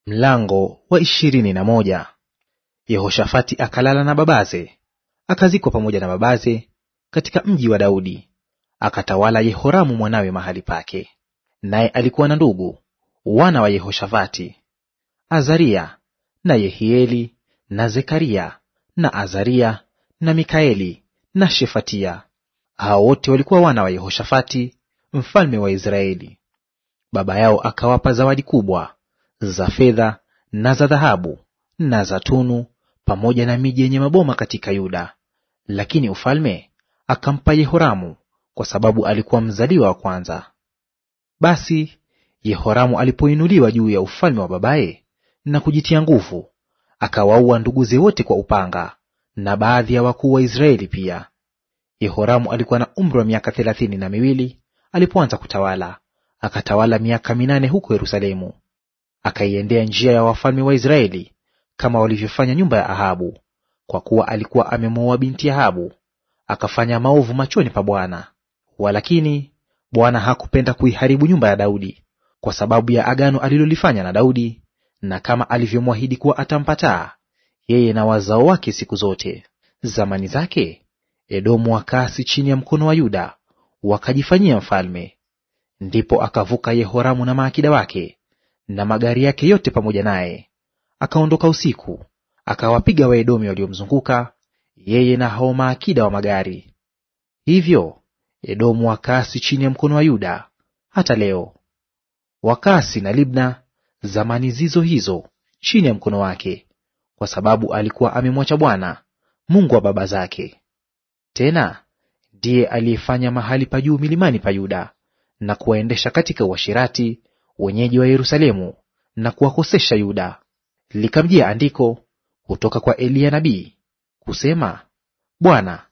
Mlango wa 21. Yehoshafati akalala na babaze, akazikwa pamoja na babaze katika mji wa Daudi. Akatawala Yehoramu mwanawe mahali pake. Naye alikuwa na ndugu wana wa Yehoshafati, Azaria na Yehieli na Zekaria na Azaria na Mikaeli na Shefatia. Hao wote walikuwa wana wa Yehoshafati mfalme wa Israeli. Baba yao akawapa zawadi kubwa za fedha na za dhahabu na za tunu, pamoja na miji yenye maboma katika Yuda. Lakini ufalme akampa Yehoramu, kwa sababu alikuwa mzaliwa wa kwanza. Basi Yehoramu alipoinuliwa juu ya ufalme wa babaye na kujitia nguvu, akawaua nduguze wote kwa upanga, na baadhi ya wakuu wa Israeli pia. Yehoramu alikuwa na umri wa miaka 32 alipoanza kutawala, akatawala miaka 8 huko Yerusalemu. Akaiendea njia ya wafalme wa Israeli kama walivyofanya nyumba ya Ahabu, kwa kuwa alikuwa amemwoa binti Ahabu, akafanya maovu machoni pa Bwana. Walakini Bwana hakupenda kuiharibu nyumba ya Daudi, kwa sababu ya agano alilolifanya na Daudi, na kama alivyomwahidi kuwa atampataa yeye na wazao wake siku zote. Zamani zake Edomu wakaasi chini ya mkono wa Yuda, wakajifanyia mfalme. Ndipo akavuka Yehoramu na maakida wake na magari yake yote pamoja naye, akaondoka usiku, akawapiga Waedomi waliomzunguka yeye na hao maakida wa magari. Hivyo Edomu wakaasi chini ya mkono wa Yuda hata leo. Wakaasi na Libna zamani zizo hizo chini ya mkono wake, kwa sababu alikuwa amemwacha Bwana Mungu wa baba zake. Tena ndiye aliyefanya mahali pa juu milimani pa Yuda, na kuwaendesha katika uasherati wenyeji wa Yerusalemu, na kuwakosesha Yuda. Likamjia andiko kutoka kwa Eliya nabii kusema, Bwana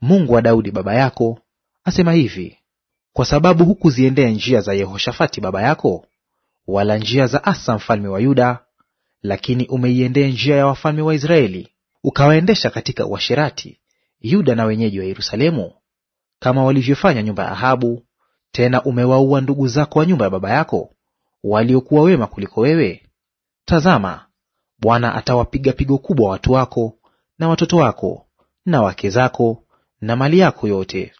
Mungu wa Daudi baba yako asema hivi, kwa sababu hukuziendea njia za Yehoshafati baba yako, wala njia za Asa mfalme wa Yuda, lakini umeiendea njia ya wafalme wa Israeli, ukawaendesha katika uasherati Yuda na wenyeji wa Yerusalemu, kama walivyofanya nyumba ya Ahabu. Tena umewaua ndugu zako wa nyumba ya baba yako waliokuwa wema kuliko wewe. Tazama, Bwana atawapiga pigo kubwa watu wako na watoto wako na wake zako na mali yako yote.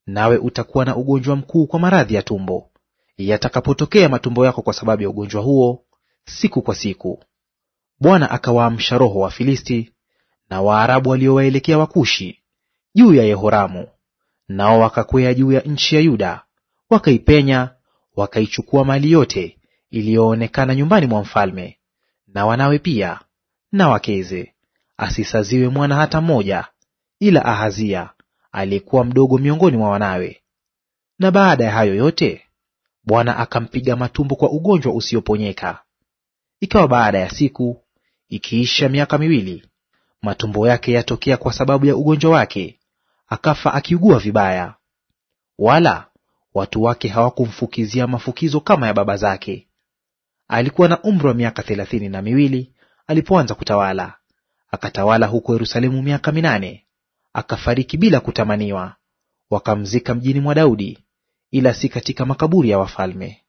Nawe utakuwa na ugonjwa mkuu kwa maradhi ya tumbo, yatakapotokea matumbo yako kwa sababu ya ugonjwa huo siku kwa siku. Bwana akawaamsha roho wa Filisti na Waarabu waliowaelekea Wakushi juu ya Yehoramu, nao wakakwea juu ya nchi ya Yuda, wakaipenya, wakaichukua mali yote iliyoonekana nyumbani mwa mfalme, na wanawe pia na wakeze, asisaziwe mwana hata mmoja, ila Ahazia aliyekuwa mdogo miongoni mwa wanawe. Na baada ya hayo yote Bwana akampiga matumbo kwa ugonjwa usioponyeka. Ikawa baada ya siku, ikiisha miaka 2, matumbo yake yatokea kwa sababu ya ugonjwa wake, akafa akiugua vibaya. Wala watu wake hawakumfukizia mafukizo kama ya baba zake. Alikuwa na umri wa miaka 32 alipoanza kutawala, akatawala huko Yerusalemu miaka 8, akafariki bila kutamaniwa. Wakamzika mjini mwa Daudi, ila si katika makaburi ya wafalme.